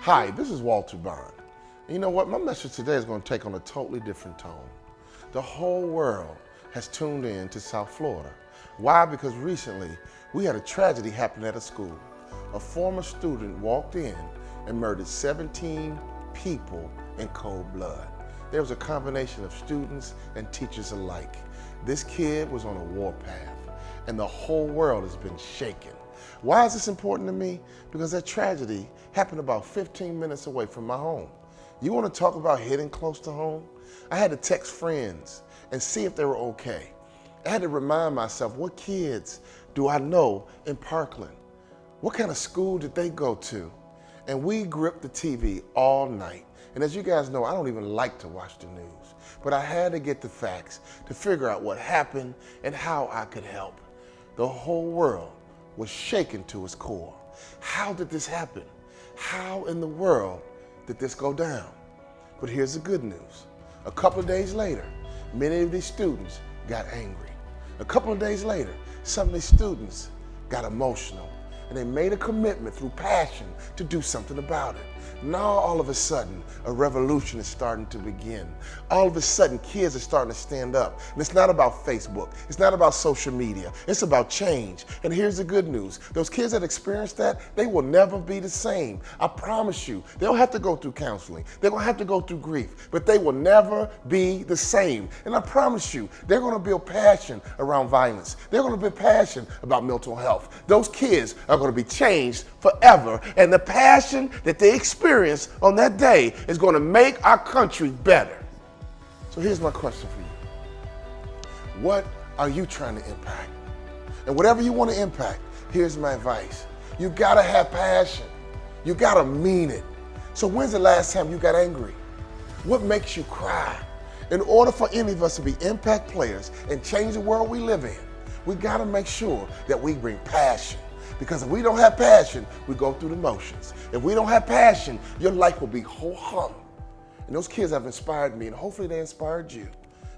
Hi, this is Walter Bond. And you know what? My message today is going to take on a totally different tone. The whole world has tuned in to South Florida. Why? Because recently we had a tragedy happen at a school. A former student walked in and murdered 17 people in cold blood. There was a combination of students and teachers alike. This kid was on a warpath, and the whole world has been shaken. Why is this important to me? Because that tragedy happened about 15 minutes away from my home. You want to talk about hitting close to home? I had to text friends and see if they were okay. I had to remind myself, what kids do I know in Parkland? What kind of school did they go to? And we gripped the TV all night. And as you guys know, I don't even like to watch the news, but I had to get the facts to figure out what happened and how I could help. The whole world was shaken to its core. How did this happen? How in the world did this go down? But here's the good news. A couple of days later, many of these students got angry. A couple of days later, some of these students got emotional, and they made a commitment through passion to do something about it. Now all of a sudden, a revolution is starting to begin. All of a sudden, kids are starting to stand up. And it's not about Facebook. It's not about social media. It's about change. And here's the good news. Those kids that experience that, they will never be the same. I promise you. They'll have to go through counseling. They're going to have to go through grief. But they will never be the same. And I promise you, they're going to build passion around violence. They're going to build passion about mental health. Those kids are going to be changed forever. And the passion that they experience on that day is going to make our country better. So here's my question for you. What are you trying to impact? And whatever you want to impact, here's my advice. You got to have passion. You got to mean it. So when's the last time you got angry? What makes you cry? In order for any of us to be impact players and change the world we live in, we got to make sure that we bring passion. Because if we don't have passion, we go through the motions. If we don't have passion, your life will be ho-hum. And those kids have inspired me, and hopefully they inspired you.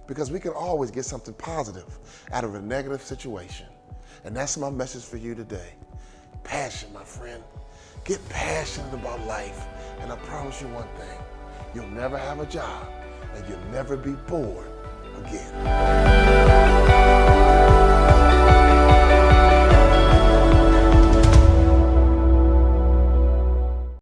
Because we can always get something positive out of a negative situation. And that's my message for you today. Passion, my friend. Get passionate about life. And I promise you one thing. You'll never have a job, and you'll never be bored again.